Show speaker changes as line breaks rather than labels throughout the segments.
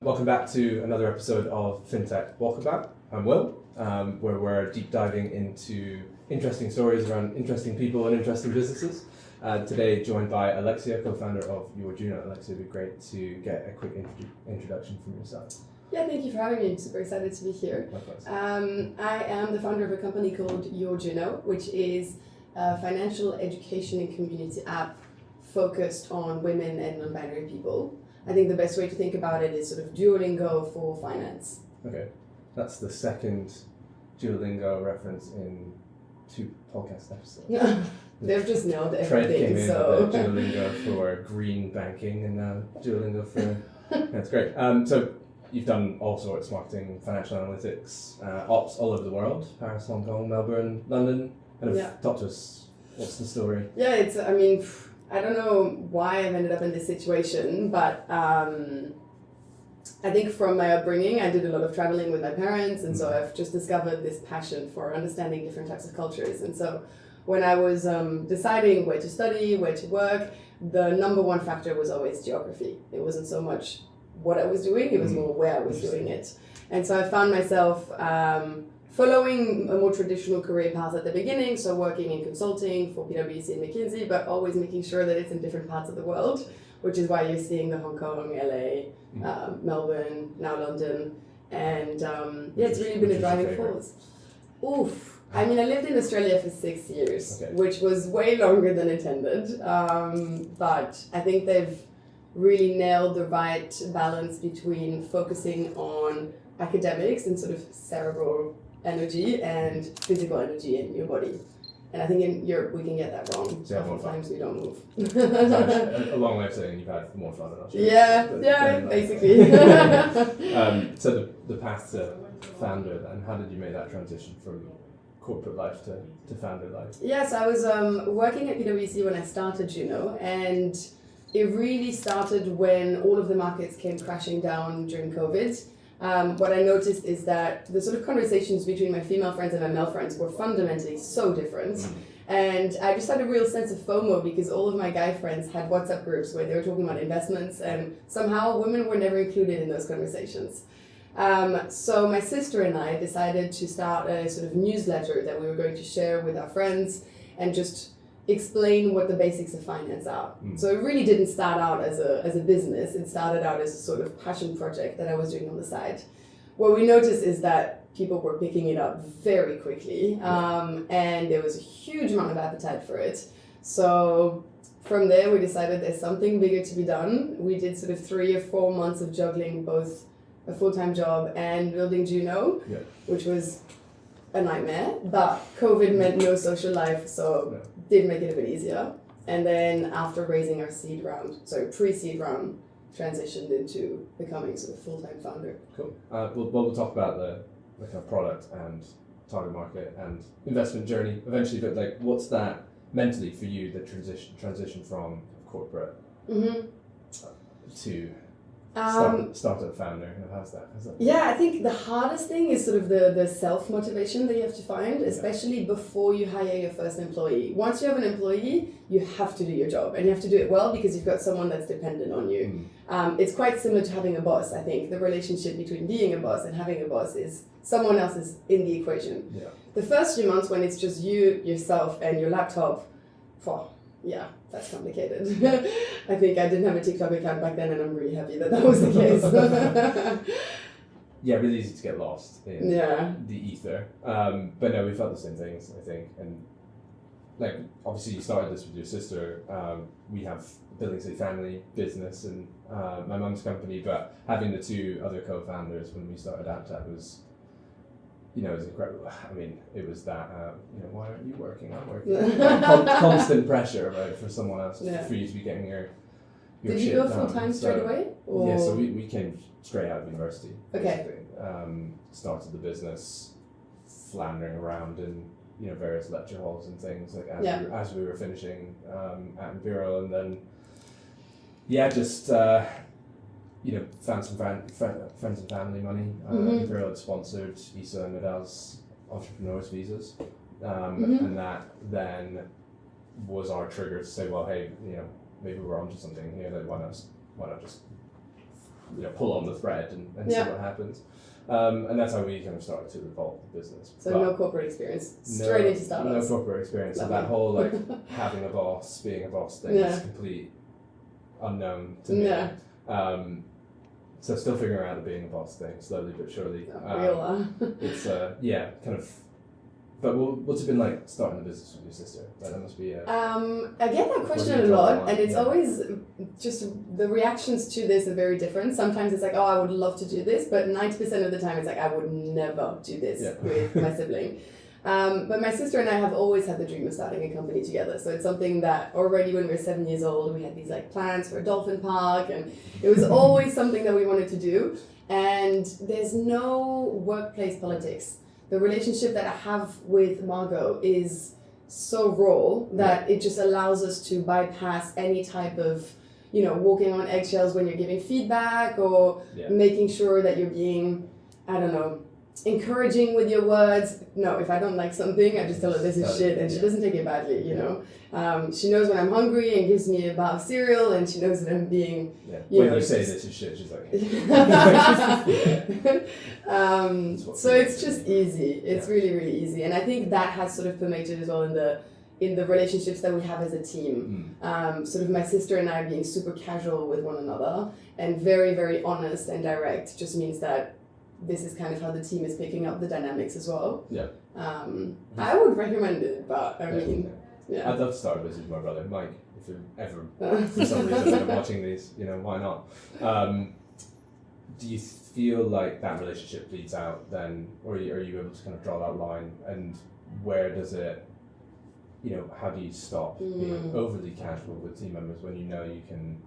Welcome back to another episode of FinTech Walkabout. I'm Will, where we're deep diving into interesting stories around interesting people and interesting businesses. Today, joined by Alexia, co-founder of your Juno. Alexia, it'd be great to get a quick introduction from yourself.
Yeah, thank you for having me. I'm super excited to be here.
Likewise.
I am the founder of a company called Your Juno, which is a financial education and community app focused on women and non-binary people. I think the best way to think about it is sort of Duolingo for finance.
Okay, that's the second Duolingo reference in 2 podcast episodes.
They've just nailed
Trend
everything.
came in
So
with Duolingo for green banking and now Duolingo for... That's great. So you've done all sorts, marketing, financial analytics, ops all over the world, Paris, Hong Kong, Melbourne, London. Talk to us, what's the story?
Yeah, I don't know why I've ended up in this situation, but I think from my upbringing, I did a lot of traveling with my parents, and so I've just discovered this passion for understanding different types of cultures. And so when I was deciding where to study, where to work, the number one factor was always geography. It wasn't so much what I was doing, it was more where I was doing it. And so I found myself following a more traditional career path at the beginning, so working in consulting for PwC and McKinsey, but always making sure that it's in different parts of the world, which is why you're seeing the Hong Kong, LA, Melbourne, now London, and it's really been a driving force. Oof. I lived in Australia for 6 years, which was way longer than intended, but I think they've really nailed the right balance between focusing on academics and sort of cerebral energy and physical energy in your body. And I think in Europe we can get that wrong. Sometimes we don't move.
A long way of saying you've had more fun than Australia.
Yeah, basically.
So the path to founder then, how did you make that transition from corporate life to founder life?
Yes, I was working at PwC when I started Juno, and it really started when all of the markets came crashing down during COVID. What I noticed is that the sort of conversations between my female friends and my male friends were fundamentally so different. And I just had a real sense of FOMO because all of my guy friends had WhatsApp groups where they were talking about investments, and somehow women were never included in those conversations. So my sister and I decided to start a sort of newsletter that we were going to share with our friends and just explain what the basics of finance are. So it really didn't start out as a business. It started out as a sort of passion project that I was doing on the side. What we noticed is that people were picking it up very quickly, and there was a huge amount of appetite for it. So from there, we decided there's something bigger to be done. We did sort of 3 or 4 months of juggling both a full-time job and building Juno, which was a nightmare, but COVID meant no social life, so did make it a bit easier. And then after raising our pre-seed round, transitioned into becoming sort of full-time founder.
Cool. We'll talk about the kind of product and target market and investment journey eventually, but what's that mentally for you, the transition from corporate to startup founder? How's that?
Yeah, I think the hardest thing is sort of the self-motivation that you have to find, especially before you hire your first employee. Once you have an employee, you have to do your job, and you have to do it well because you've got someone that's dependent on you. It's quite similar to having a boss. I think the relationship between being a boss and having a boss is someone else is in the equation. The first few months when it's just you, yourself, and your laptop, that's complicated. I think I didn't have a TikTok account back then, and I'm really happy that was the case.
Really easy to get lost in the ether. But no, we felt the same things, I think. And obviously you started this with your sister. We have Building Safe Family business and my mum's company, but having the 2 other co-founders when we started AppTap was, it was incredible. It was that, why aren't you working? I'm working. Constant pressure, right, for someone else, for you to be getting your
Did
shit
you go
done.
full-time straight away? Or?
Yeah, so we came straight out of university,
basically.
Started the business, floundering around in, various lecture halls and things, as we were finishing at Imperial, and then, just... found some friends and family money. Imperial had sponsored Isa and Nadal's entrepreneurs visas, and that then was our trigger to say, well, hey, maybe we're onto something here. Why not just pull on the thread and see what happens. And that's how we kind of started to evolve the business.
So no corporate experience, straight into startups.
No corporate experience. So that whole having a boss, being a boss thing is complete unknown to me. Yeah. So still figuring out the being a boss thing, slowly but surely. It's kind of. But what's it been like starting a business with your sister? That must be.
I get that question a lot, and it's always just the reactions to this are very different. Sometimes it's like, oh, I would love to do this, but 90% of the time it's like, I would never do this with my sibling. But my sister and I have always had the dream of starting a company together. So it's something that already when we were 7 years old, we had these plans for a dolphin park, and it was always something that we wanted to do. And there's no workplace politics. The relationship that I have with Margot is so raw that it just allows us to bypass any type of, walking on eggshells when you're giving feedback or making sure that you're being, encouraging with your words. No, if I don't like something, I just tell her this is shit, and she doesn't take it badly, She knows when I'm hungry and gives me a bar of cereal, and she knows that I'm being,
when you say this is shit, she's like...
so it's just easy. It's really, really easy. And I think that has sort of permeated as well in the relationships that we have as a team. Sort of my sister and I being super casual with one another and very, very honest and direct just means that this is kind of how the team is picking up the dynamics as well. I would recommend it, but I mean... Yeah.
I'd love to start a business with my brother, Mike, if you're ever, for some reason, watching these, why not? Do you feel like that relationship bleeds out then, or are you able to kind of draw that line, and where does it, how do you stop being overly casual with team members when you can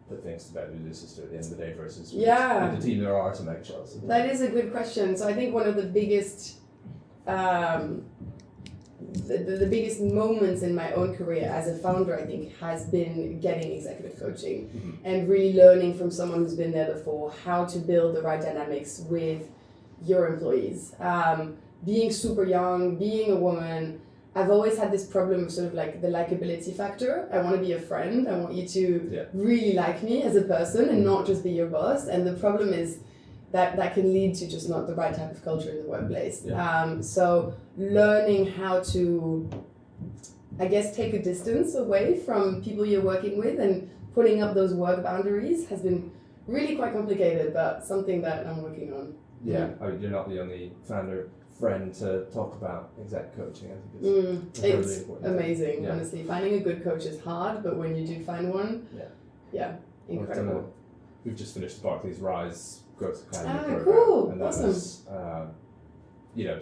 put things to bed with your sister at the end of the day versus with the team there are some eggshells?
That is a good question. So I think one of the biggest the biggest moments in my own career as a founder, I think, has been getting executive coaching and really learning from someone who's been there before how to build the right dynamics with your employees. Being super young, being a woman, I've always had this problem of sort of the likability factor. I want to be a friend. I want you to really like me as a person and not just be your boss. And the problem is that can lead to just not the right type of culture in the workplace. So learning how to, I guess, take a distance away from people you're working with and putting up those work boundaries has been really quite complicated, but something that I'm working on.
You're not the only founder friend to talk about exec coaching. I think it's really important.
Amazing, honestly. Finding a good coach is hard, but when you do find one, incredible.
We've just finished Barclays Rise Growth Academy program.
Cool.
And that
awesome.
Was,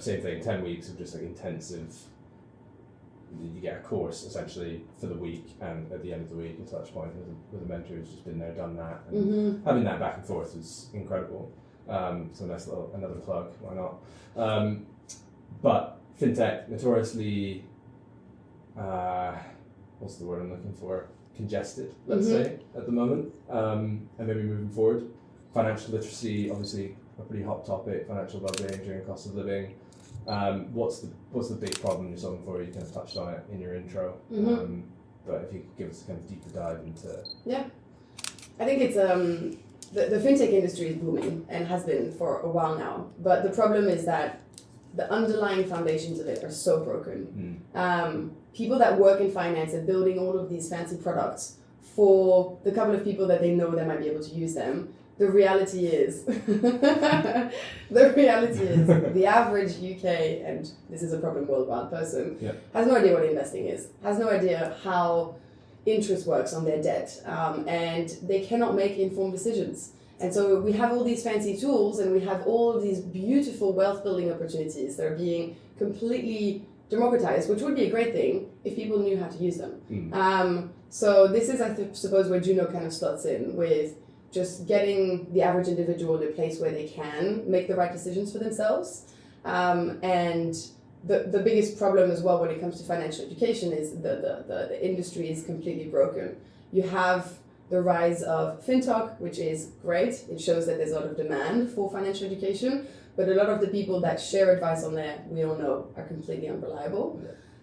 same thing, 10 weeks of just intensive, you get a course essentially for the week, and at the end of the week, a touch point with a mentor who's just been there, done that. And having that back and forth was incredible. So nice another plug, why not? But FinTech, notoriously, what's the word I'm looking for? Congested, let's say, at the moment, and maybe moving forward. Financial literacy, obviously a pretty hot topic, financial well-being during cost of living. What's the big problem you're solving for? You kind of touched on it in your intro, but if you could give us a kind of deeper dive into...
Yeah, I think it's the FinTech industry is booming and has been for a while now, but the problem is that the underlying foundations of it are so broken. People that work in finance are building all of these fancy products for the couple of people that they know that might be able to use them. The reality is, the average UK, and this is a problem worldwide person, has no idea what investing is, has no idea how interest works on their debt, and they cannot make informed decisions. And so we have all these fancy tools, and we have all of these beautiful wealth building opportunities that are being completely democratized, which would be a great thing if people knew how to use them. So this is, I suppose, where Juno kind of slots in with just getting the average individual in a place where they can make the right decisions for themselves. And the biggest problem as well when it comes to financial education is the industry is completely broken. You have the rise of FinTech, which is great. It shows that there's a lot of demand for financial education, but a lot of the people that share advice on there, we all know, are completely unreliable.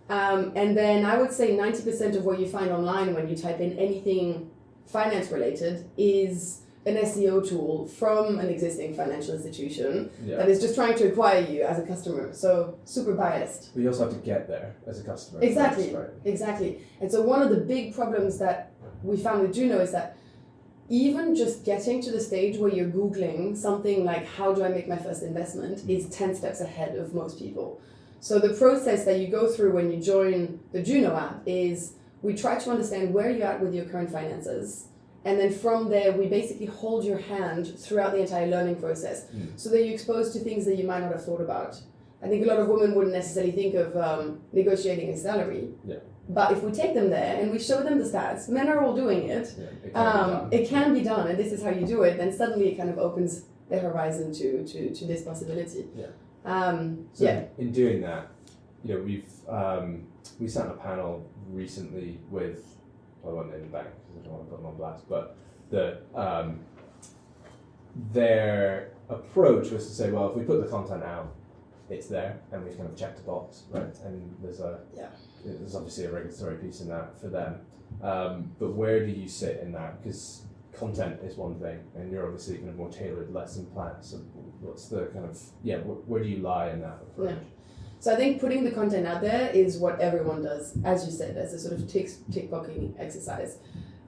And then I would say 90% of what you find online when you type in anything finance related is an SEO tool from an existing financial institution
Yeah.
that is just trying to acquire you as a customer. So super biased.
But you also have to get there as a customer.
Exactly,
first, right?
exactly. And so one of the big problems that we found with Juno is that even just getting to the stage where you're Googling something like, how do I make my first investment, is 10 steps ahead of most people. So the process that you go through when you join the Juno app is we try to understand where you're at with your current finances. And then from there, we basically hold your hand throughout the entire learning process so that you're exposed to things that you might not have thought about. I think a lot of women wouldn't necessarily think of negotiating a salary.
Yeah.
But if we take them there and we show them the stats, men are all doing it.
Yeah,
it can be done, and this is how you do it. Then suddenly it kind of opens the horizon to this possibility.
So in doing that, we sat on a panel recently with, I won't name the bank because I don't want to put them on blast, but their approach was to say, well, if we put the content out, it's there, and we kind of check the box, right? And there's obviously a regulatory piece in that for them. But where do you sit in that? Because content is one thing, and you're obviously kind of more tailored lesson plans. So what's the kind of, where do you lie in that approach?
Yeah. So I think putting the content out there is what everyone does, as you said, as a sort of tick-boxing exercise.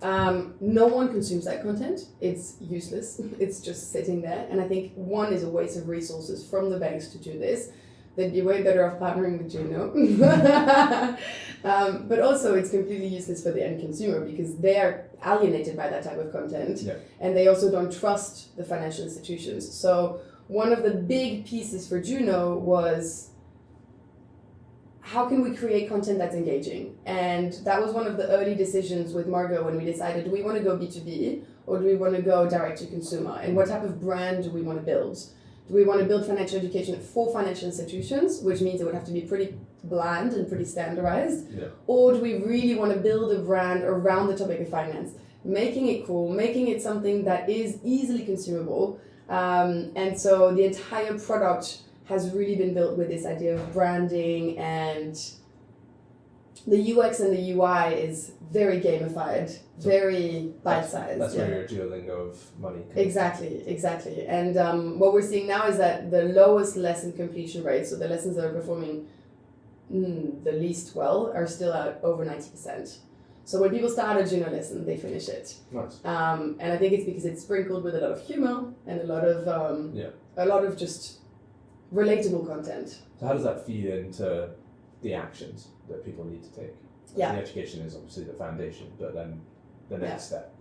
No one consumes that content. It's useless. It's just sitting there. And I think one is a waste of resources from the banks to do this. They'd be way better off partnering with Juno. But also it's completely useless for the end consumer because they are alienated by that type of content.
Yeah.
And they also don't trust the financial institutions. So one of the big pieces for Juno was, how can we create content that's engaging? And that was one of the early decisions with Margot when we decided, do we want to go B2B or do we want to go direct to consumer? And what type of brand do we want to build? Do we want to build financial education for financial institutions, which means it would have to be pretty bland and pretty standardized?
Yeah.
Or do we really want to build a brand around the topic of finance, making it cool, making it something that is easily consumable? And so the entire product has really been built with this idea of branding, and the UX and the UI is very gamified, very bite-sized.
That's where your Duolingo of money comes.
Exactly. And what we're seeing now is that the lowest lesson completion rate, so the lessons that are performing the least well, are still at over 90%. So when people start a Juno lesson, they finish it.
Nice.
And I think it's because it's sprinkled with a lot of humor and a lot of just relatable content.
So how does that feed into the actions that people need to take?
Yeah.
The education is obviously the foundation, but then the next step.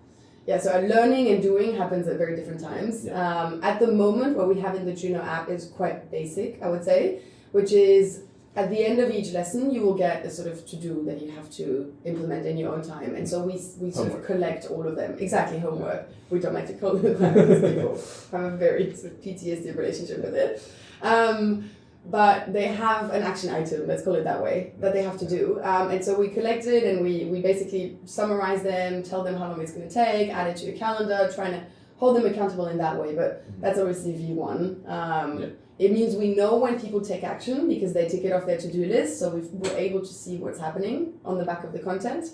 Yeah, so our learning and doing happens at very different times.
Yeah.
At the moment, what we have in the Juno app is quite basic, I would say, which is at the end of each lesson, you will get a sort of to-do that you have to implement in your own time. And so we sort of collect all of them. Exactly, homework. We don't like to call it that because people have a very sort of PTSD relationship with it. But they have an action item, let's call it that way, that they have to do. And so we collect it and we basically summarize them, tell them how long it's going to take, add it to your calendar, trying to hold them accountable in that way. But that's obviously V1. It means we know when people take action because they tick it off their to-do list. So we're able to see what's happening on the back of the content.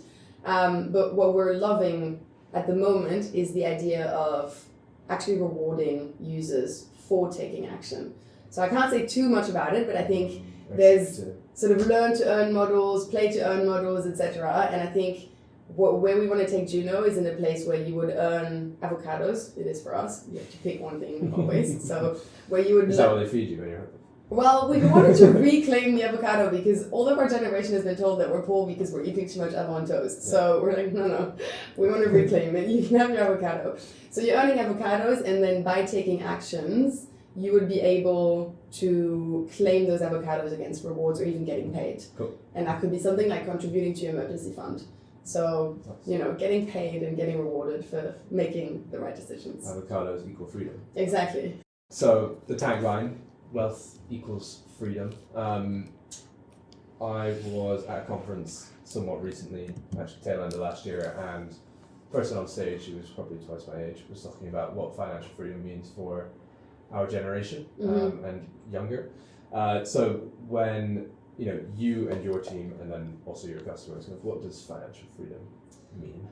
But what we're loving at the moment is the idea of actually rewarding users for taking action. So I can't say too much about it, but I think there's sort of learn to earn models, play to earn models, etc. And I think where we want to take Juno is in a place where you would earn avocados. It is for us. You have to pick one thing always. So where you would...
Is that what they feed you when you're...
Well, we wanted to reclaim the avocado because all of our generation has been told that we're poor because we're eating too much avocado on toast. So we're like, no, we want to reclaim it. You can have your avocado. So you're earning avocados, and then by taking actions, you would be able to claim those avocados against rewards or even getting paid.
Cool.
And that could be something like contributing to your emergency fund. So, getting paid and getting rewarded for making the right decisions.
Avocados equal freedom.
Exactly.
So the tagline, wealth equals freedom. I was at a conference somewhat recently, actually tail end of last year, and the person on stage, who was probably twice my age, was talking about what financial freedom means for our generation and younger. So when you and your team, and then also your customers, what does financial freedom mean?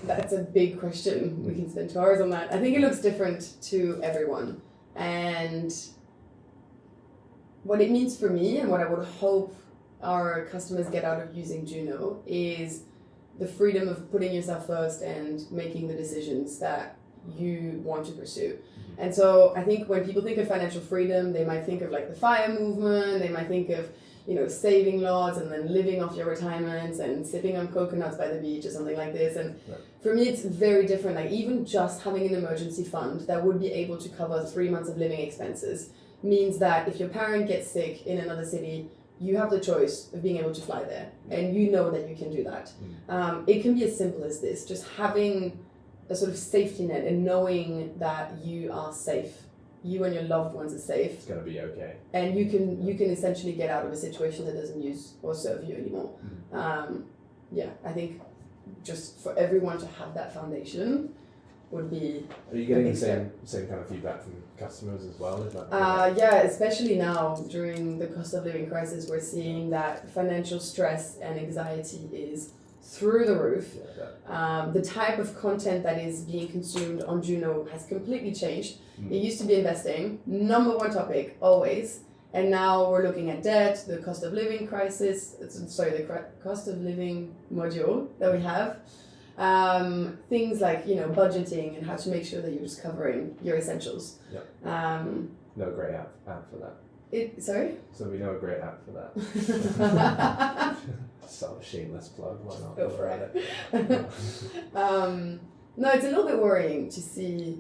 That's a big question. We can spend 2 hours on that. I think it looks different to everyone. And what it means for me and what I would hope our customers get out of using Juno is the freedom of putting yourself first and making the decisions that you want to pursue. And so I think when people think of financial freedom, they might think of like the FIRE movement, they might think of, saving lots and then living off your retirement and sipping on coconuts by the beach or something like this. And for me, it's very different. Like even just having an emergency fund that would be able to cover 3 months of living expenses means that if your parent gets sick in another city, you have the choice of being able to fly there, and you know that you can do that. It can be as simple as this, just having a sort of safety net and knowing that you are safe. You and your loved ones are safe.
It's going to be okay.
And you can essentially get out of a situation that doesn't use or serve you anymore. I think just for everyone to have that foundation would be...
Are you getting the same kind of feedback from customers as well?
Especially now during the cost of living crisis, we're seeing that financial stress and anxiety is through the roof. The type of content that is being consumed on Juno has completely changed. It used to be investing, number one topic, always. And now we're looking at debt, the cost of living crisis, the cost of living module that we have. Things like, budgeting and how to make sure that you're just covering your essentials.
No great app for that.
Sorry?
So we know a great app for that. So shameless plug, why not?
Go for it. No, it's a little bit worrying to see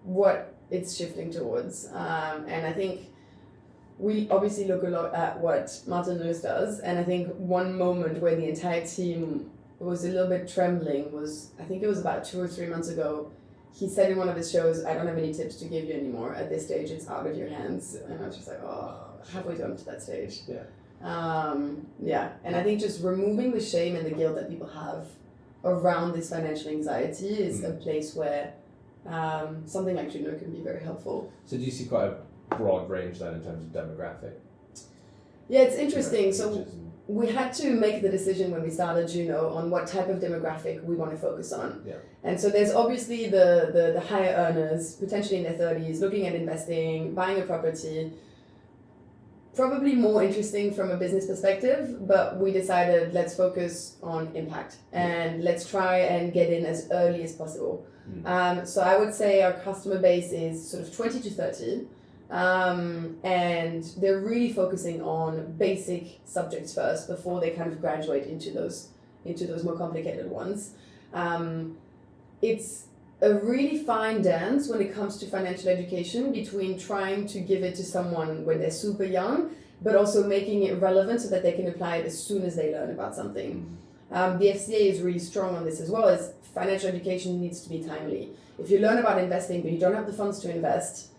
what it's shifting towards. And I think we obviously look a lot at what Martin Lewis does. And I think one moment where the entire team was a little bit trembling was, I think it was about 2 or 3 months ago. He said in one of his shows, "I don't have any tips to give you anymore. At this stage, it's out of your hands." And I was just like, have we gotten to that stage? And I think just removing the shame and the guilt that people have around this financial anxiety is a place where something like Juno can be very helpful.
So do you see quite a broad range then in terms of demographic?
Yeah, it's interesting. So we had to make the decision when we started Juno on what type of demographic we want to focus on. And so there's obviously the higher earners, potentially in their 30s, looking at investing, buying a property. Probably more interesting from a business perspective, but we decided let's focus on impact and let's try and get in as early as possible. So I would say our customer base is sort of 20 to 30. And they're really focusing on basic subjects first before they kind of graduate into those more complicated ones. It's a really fine dance when it comes to financial education between trying to give it to someone when they're super young, but also making it relevant so that they can apply it as soon as they learn about something. The FCA is really strong on this as well, as financial education needs to be timely. If you learn about investing but you don't have the funds to invest,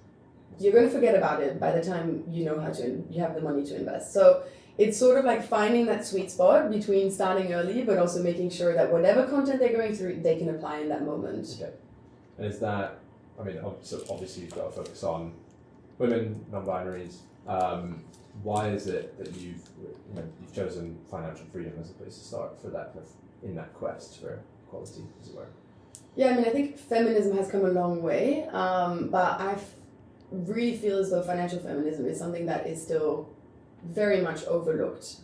you're going to forget about it by the time you have the money to invest. So it's sort of like finding that sweet spot between starting early, but also making sure that whatever content they're going through, they can apply in that moment.
Okay. And is that, so obviously you've got to focus on women, non-binaries. Why is it that you've chosen financial freedom as a place to start for that in that quest for equality, as it were?
Yeah, I think feminism has come a long way, but I really feel as though financial feminism is something that is still very much overlooked.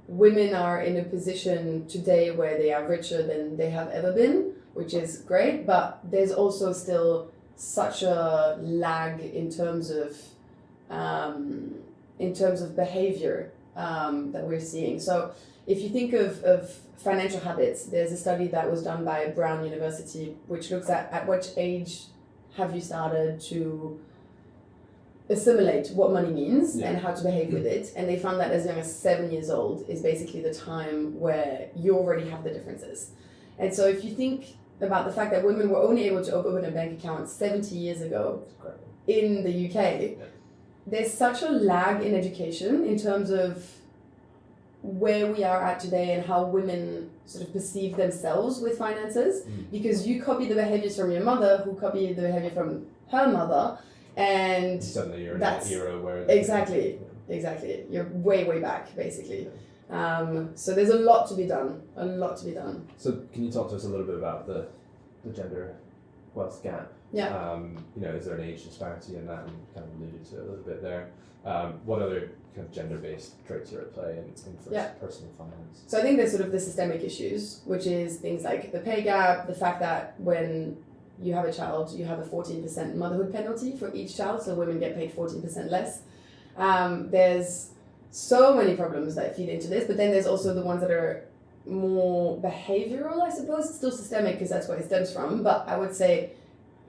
Women are in a position today where they are richer than they have ever been, which is great, but there's also still such a lag in terms of behavior that we're seeing. So if you think of financial habits, there's a study that was done by Brown University which looks at what age have you started to assimilate what money means and how to behave with it, and they found that as young as 7 years old is basically the time where you already have the differences. And so if you think about the fact that women were only able to open a bank account 70 years ago in the UK, there's such a lag in education in terms of where we are at today and how women sort of perceive themselves with finances, because you copy the behaviors from your mother who copied the behavior from her mother, and
suddenly you're in that era where...
Exactly. You're way back, basically. So there's a lot to be done.
So can you talk to us a little bit about the gender wealth gap?
Yeah.
Is there an age disparity in that? And you kind of alluded to it a little bit there. What other kind of gender-based traits are at play in personal finance?
So I think there's sort of the systemic issues, which is things like the pay gap, the fact that when you have a child, you have a 14% motherhood penalty for each child, so women get paid 14% less. There's so many problems that feed into this, but then there's also the ones that are more behavioral, I suppose. It's still systemic because that's where it stems from, but I would say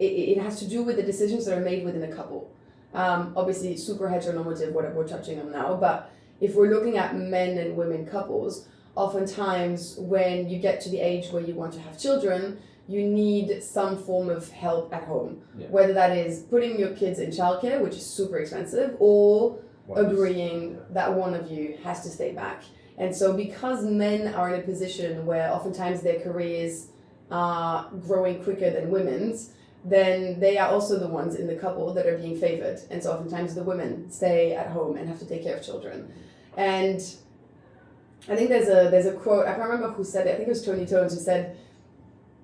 it has to do with the decisions that are made within a couple. Obviously, super heteronormative, what we're touching on now, but if we're looking at men and women couples, oftentimes when you get to the age where you want to have children, you need some form of help at home, whether that is putting your kids in childcare, which is super expensive, or agreeing that one of you has to stay back. And so because men are in a position where oftentimes their careers are growing quicker than women's, then they are also the ones in the couple that are being favored. And so oftentimes the women stay at home and have to take care of children. And I think there's a quote, I can't remember who said it, I think it was Tony Tones who said,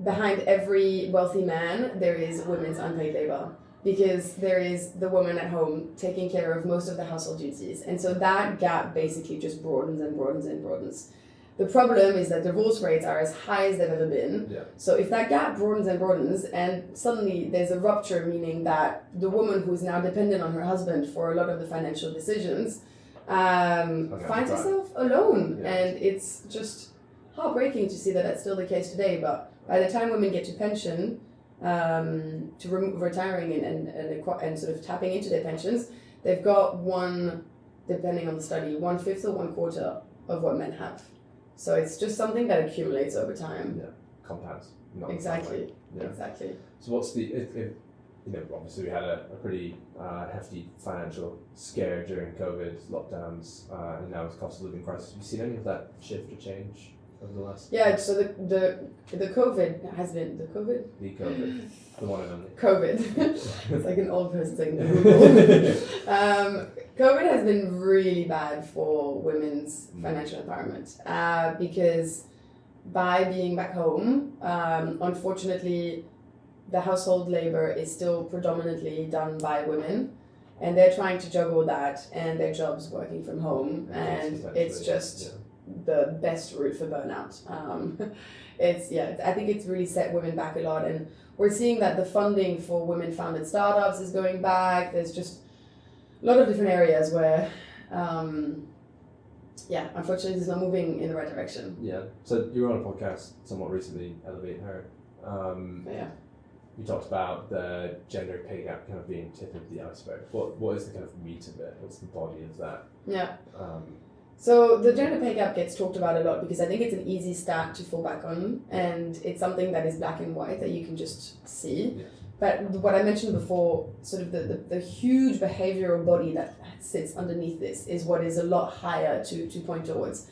behind every wealthy man, there is women's unpaid labor. Because there is the woman at home taking care of most of the household duties. And so that gap basically just broadens and broadens and broadens. The problem is that divorce rates are as high as they've ever been. Yeah. So if that gap broadens and broadens, and suddenly there's a rupture, meaning that the woman who is now dependent on her husband for a lot of the financial decisions finds herself alone. Yeah. And it's just heartbreaking to see that that's still the case today. But by the time women get to pension, retiring and sort of tapping into their pensions, they've got depending on the study, 1/5 or 1/4 of what men have. So it's just something that accumulates over time.
Yeah, compounds.
Exactly. Yeah. Exactly.
So what's obviously we had a pretty hefty financial scare during COVID, lockdowns, and now with cost of living crisis. Have you seen any of that shift or change over the last?
Yeah. So the COVID has been
the one and only
COVID. It's like an old person saying COVID has been really bad for women's financial empowerment because by being back home, unfortunately, the household labor is still predominantly done by women, and they're trying to juggle that and their jobs working from home, and it's just the best route for burnout. I think it's really set women back a lot, and we're seeing that the funding for women-founded startups is going back. There's just a lot of different areas where, unfortunately, it's not moving in the right direction.
Yeah. So you were on a podcast somewhat recently, Elevate Her. You talked about the gender pay gap kind of being tip of the iceberg. What is the kind of meat of it? What's the body of that?
Yeah. So the gender pay gap gets talked about a lot because I think it's an easy stat to fall back on, and it's something that is black and white that you can just see. Yeah. But what I mentioned before, sort of the huge behavioral body that sits underneath this is what is a lot higher to point towards.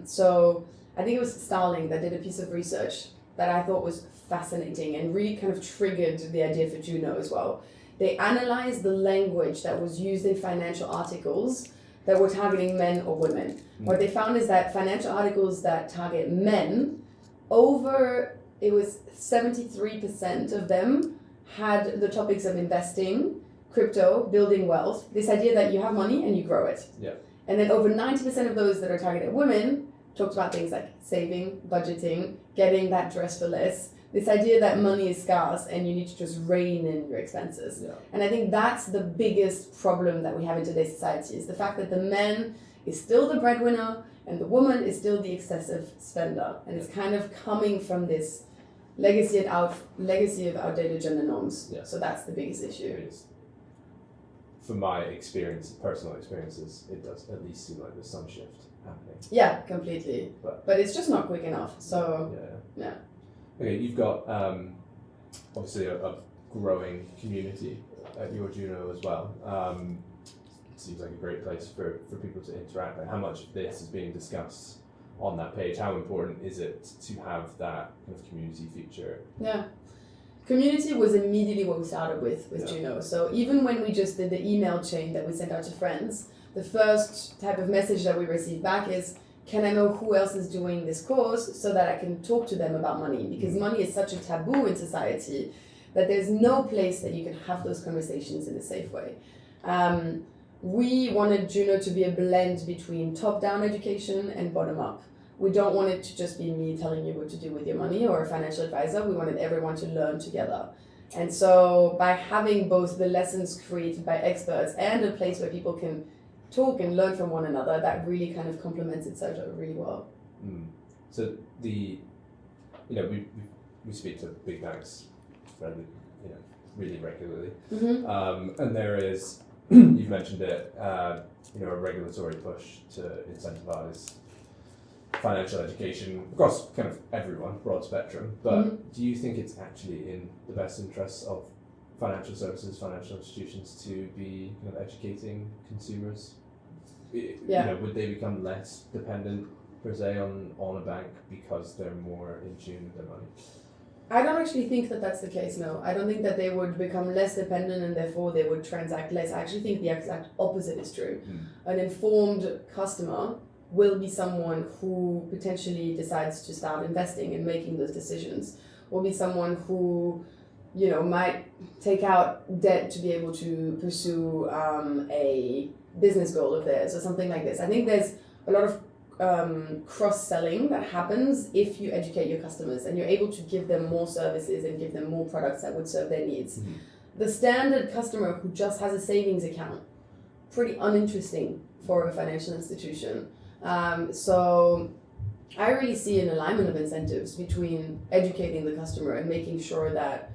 So I think it was Starling that did a piece of research that I thought was fascinating and really kind of triggered the idea for Juno as well. They analyzed the language that was used in financial articles that were targeting men or women. What they found is that financial articles that target men, it was 73% of them had the topics of investing, crypto, building wealth, this idea that you have money and you grow it.
Yeah.
And then over 90% of those that are targeted women talked about things like saving, budgeting, getting that dress for less, this idea that money is scarce and you need to just rein in your expenses. Yeah. And I think that's the biggest problem that we have in today's society, is the fact that the man is still the breadwinner and the woman is still the excessive spender. And it's kind of coming from this legacy of outdated gender norms. Yeah. So that's the biggest issue.
It is. From my personal experiences, it does at least seem like there's some shift happening.
Yeah, completely. But it's just not quick enough. So yeah.
Okay, you've got obviously a growing community at your Juno as well. It seems like a great place for people to interact. Like, how much of this is being discussed on that page? How important is it to have that kind of community feature?
Yeah. Community was immediately what we started with Juno. So even when we just did the email chain that we sent out to friends, the first type of message that we received back is, can I know who else is doing this course so that I can talk to them about money? Because money is such a taboo in society that there's no place that you can have those conversations in a safe way. We wanted Juno to be a blend between top-down education and bottom-up. We don't want it to just be me telling you what to do with your money or a financial advisor. We wanted everyone to learn together. And so by having both the lessons created by experts and a place where people can talk and learn from one another, that really kind of complements each other really well.
So we speak to big banks fairly, really regularly. And there is, you've mentioned it, a regulatory push to incentivize financial education across kind of everyone, broad spectrum. But do you think it's actually in the best interests of financial services, financial institutions to be kind of educating consumers? Would they become less dependent per se on a bank because they're more in tune with their money?
I don't actually think that that's the case, no. I don't think that they would become less dependent and therefore they would transact less. I actually think the exact opposite is true. An informed customer will be someone who potentially decides to start investing and making those decisions, will be someone who, might take out debt to be able to pursue a business goal of theirs or something like this. I think there's a lot of cross-selling that happens if you educate your customers and you're able to give them more services and give them more products that would serve their needs. The standard customer who just has a savings account, pretty uninteresting for a financial institution. So I really see an alignment of incentives between educating the customer and making sure that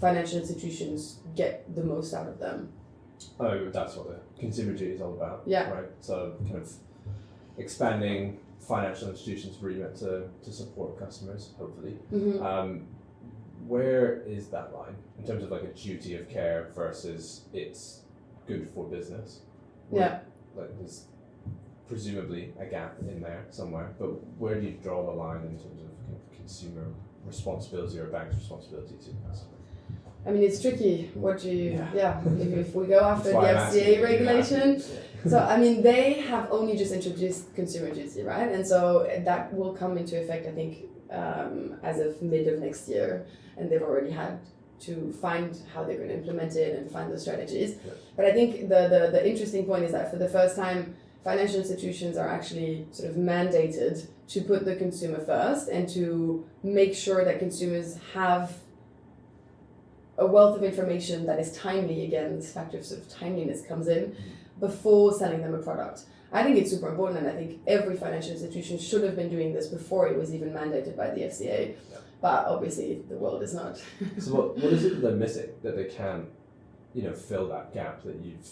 financial institutions get the most out of them.
Oh, that's what the consumer duty is all about.
Yeah.
Right. So kind of expanding financial institutions' remit to support customers, hopefully. Where is that line in terms of like a duty of care versus it's good for business? There's presumably a gap in there somewhere, but where do you draw the line in terms of consumer responsibility or bank's responsibility to customers?
I mean, it's tricky. If we go after the FCA regulation, so I mean, they have only just introduced consumer duty, right? And so that will come into effect, I think, as of mid of next year, and they've already had to find how they're going to implement it and find those strategies. But I think the interesting point is that for the first time, financial institutions are actually sort of mandated to put the consumer first and to make sure that consumers have a wealth of information that is timely. Again, this factor of sort of timeliness comes in before selling them a product. I think it's super important, and I think every financial institution should have been doing this before it was even mandated by the FCA. But obviously, the world is not.
So what is it that they're missing that they can't, fill that gap that you've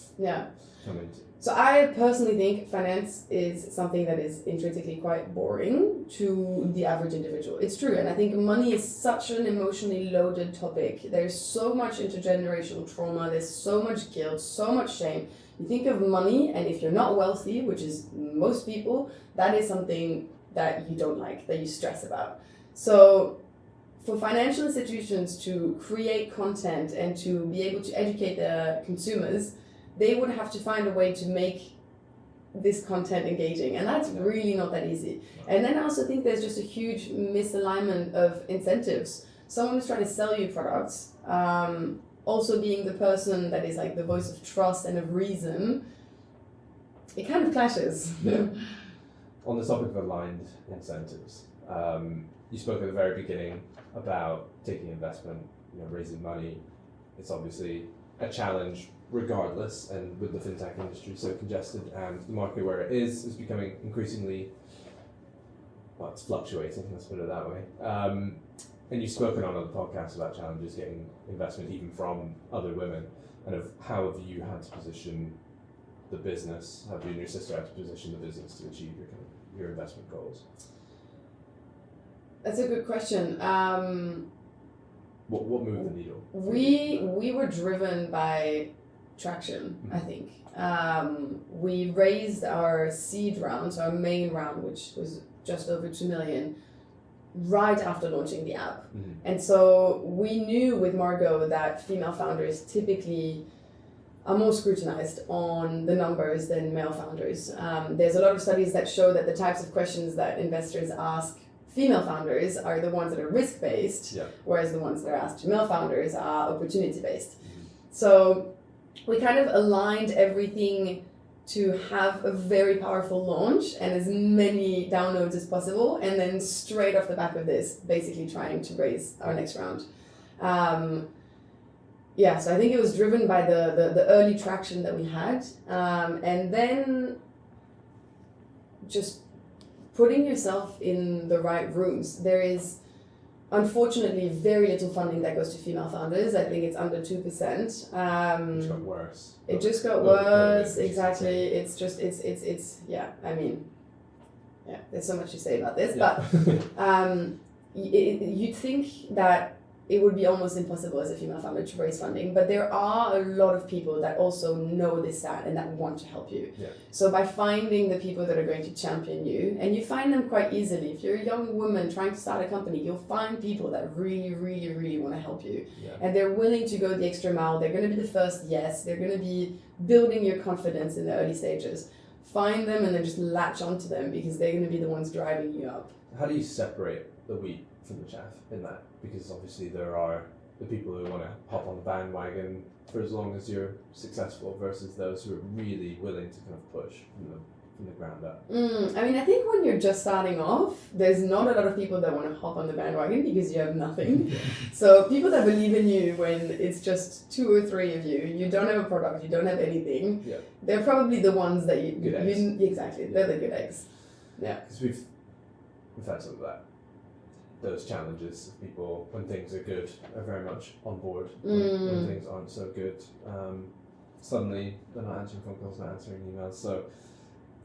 come into?
So I personally think finance is something that is intrinsically quite boring to the average individual. It's true, and I think money is such an emotionally loaded topic. There's so much intergenerational trauma, there's so much guilt, so much shame. You think of money, and if you're not wealthy, which is most people, that is something that you don't like, that you stress about. So for financial institutions to create content and to be able to educate their consumers, they would have to find a way to make this content engaging, and that's really not that easy. And then I also think there's just a huge misalignment of incentives. Someone who's trying to sell you products, also being the person that is like the voice of trust and of reason, it kind of clashes.
On the topic of aligned incentives, you spoke at the very beginning about taking investment, raising money. It's obviously a challenge regardless, and with the FinTech industry so congested and the market where it is becoming increasingly, it's fluctuating, let's put it that way. And you've spoken on other podcasts about challenges getting investment even from other women, and of how have you had to position the business, have you and your sister had to position the business to achieve your investment goals?
That's a good question.
What moved the needle?
We were driven by traction, I think. We raised our seed round, so our main round, which was just over 2 million, right after launching the app. And so we knew with Margot that female founders typically are more scrutinized on the numbers than male founders. There's a lot of studies that show that the types of questions that investors ask female founders are the ones that are risk-based, whereas the ones that are asked to male founders are opportunity-based. So we kind of aligned everything to have a very powerful launch and as many downloads as possible, and then straight off the back of this, basically trying to raise our next round. So I think it was driven by the early traction that we had, and then just putting yourself in the right rooms. There is unfortunately very little funding that goes to female founders. I think it's under 2%.
It just got worse.
It just got worse, exactly. It's just, there's so much to say about this, but you'd think that it would be almost impossible as a female founder to raise funding, but there are a lot of people that also know this stat and that want to help you. So by finding the people that are going to champion you, and you find them quite easily. If you're a young woman trying to start a company, you'll find people that really, really, really want to help you. And they're willing to go the extra mile. They're going to be the first yes. They're going to be building your confidence in the early stages. Find them and then just latch onto them, because they're going to be the ones driving you up.
How do you separate the wheat from the chaff in that? Because obviously there are the people who want to hop on the bandwagon for as long as you're successful versus those who are really willing to kind of push from the ground up.
I think when you're just starting off, there's not a lot of people that want to hop on the bandwagon because you have nothing. So people that believe in you when it's just 2 or 3 of you, you don't have a product, you don't have anything, they're probably the ones that you...
Good eggs.
Exactly, they're the good eggs. Yeah.
Because we've had some of that. Those challenges of people, when things are good, are very much on board. When things aren't so good, suddenly they're not answering phone calls, not answering emails. So,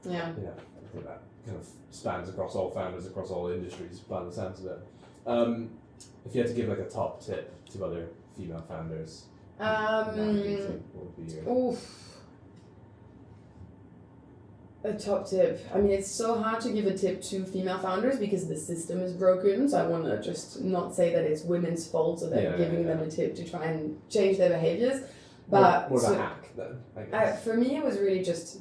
I think that kind of spans across all founders, across all industries, by the sounds of it. If you had to give like a top tip to other female founders, what would be your... A top tip. It's so hard to give a tip to female founders because the system is broken. So I want to just not say that it's women's fault or that giving them a tip to try and change their behaviors. But more of a hack then, I guess.
For me, it was really just...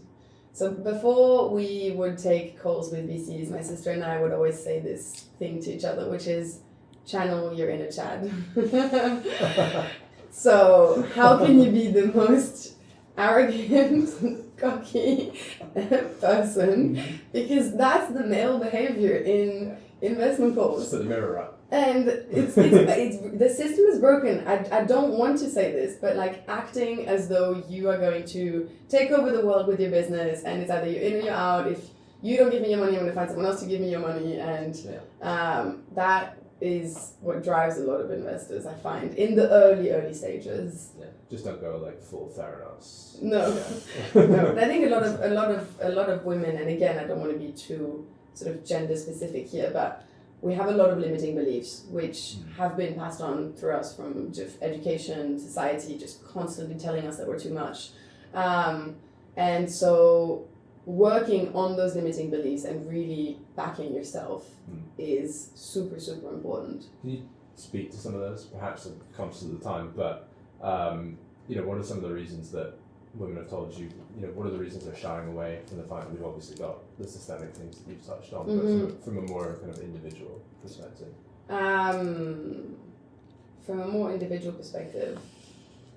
So before we would take calls with VCs, my sister and I would always say this thing to each other, which is channel your inner Chad. So how can you be the most arrogant, cocky person, because that's the male behavior in investment calls.
Just put the mirror up.
And it's the system is broken. I don't want to say this, but like acting as though you are going to take over the world with your business, and it's either you're in or you're out. If you don't give me your money, I'm going to find someone else to give me your money, and that is what drives a lot of investors, I find, in the early stages.
Just don't go like full Theranos.
No. No. But I think a lot of women, and again, I don't want to be too sort of gender specific here, but we have a lot of limiting beliefs which have been passed on through us from just education, society, just constantly telling us that we're too much. And so working on those limiting beliefs and really backing yourself is super, super important. Can
you speak to some of those? Perhaps I'm conscious of the time, but what are some of the reasons that women have told you, what are the reasons they're shying away from the fact that we've obviously got the systemic things that you've touched on, but from a more kind of individual perspective?
From a more individual perspective,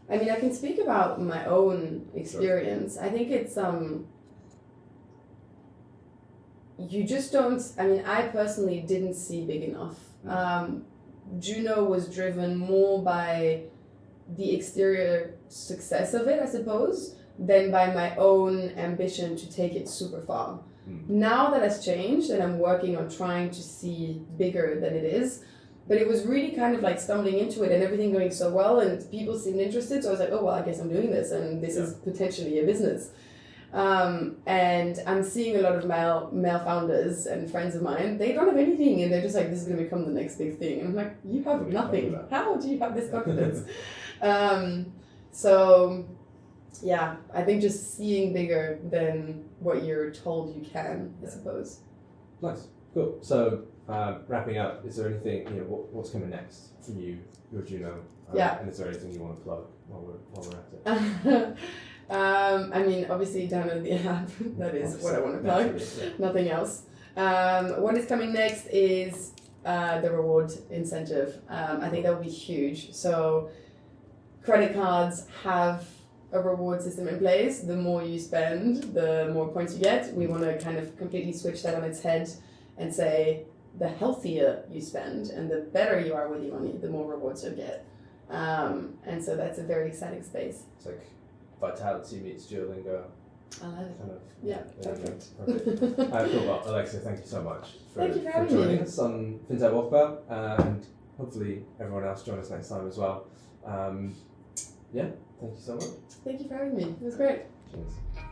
I can speak about my own experience. Sure. I think it's, you just don't, I personally didn't see big enough. Juno was driven more by the exterior success of it, I suppose, than by my own ambition to take it super far. Now that has changed, and I'm working on trying to see bigger than it is. But it was really kind of like stumbling into it and everything going so well, and people seemed interested. So I was like, oh, well, I guess I'm doing this, and this is potentially a business. And I'm seeing a lot of male founders and friends of mine, they don't have anything, and they're just like, this is going to become the next big thing. And I'm like, you have nothing. How do you have this confidence? So yeah, I think just seeing bigger than what you're told you can, I suppose.
Nice. Cool. So wrapping up, is there anything, what's coming next for you, your Juno? And is there anything you want to plug while we're at it?
I mean, obviously download the app. That is what I want to plug. Yeah. Nothing else. What is coming next is the reward incentive. I think that would be huge. So credit cards have a reward system in place. The more you spend, the more points you get. We want to kind of completely switch that on its head and say the healthier you spend and the better you are with your money, the more rewards you'll get. And so that's a very exciting space.
It's like Vitality meets Duolingo.
I love it.
Kind of,
yeah, perfect.
Cool. Well, Alexia, thank you so much for
joining
us on FinTech Walkabout, and hopefully everyone else join us next time as well. Thank you so much.
Thank you for having me. It was great.
Cheers.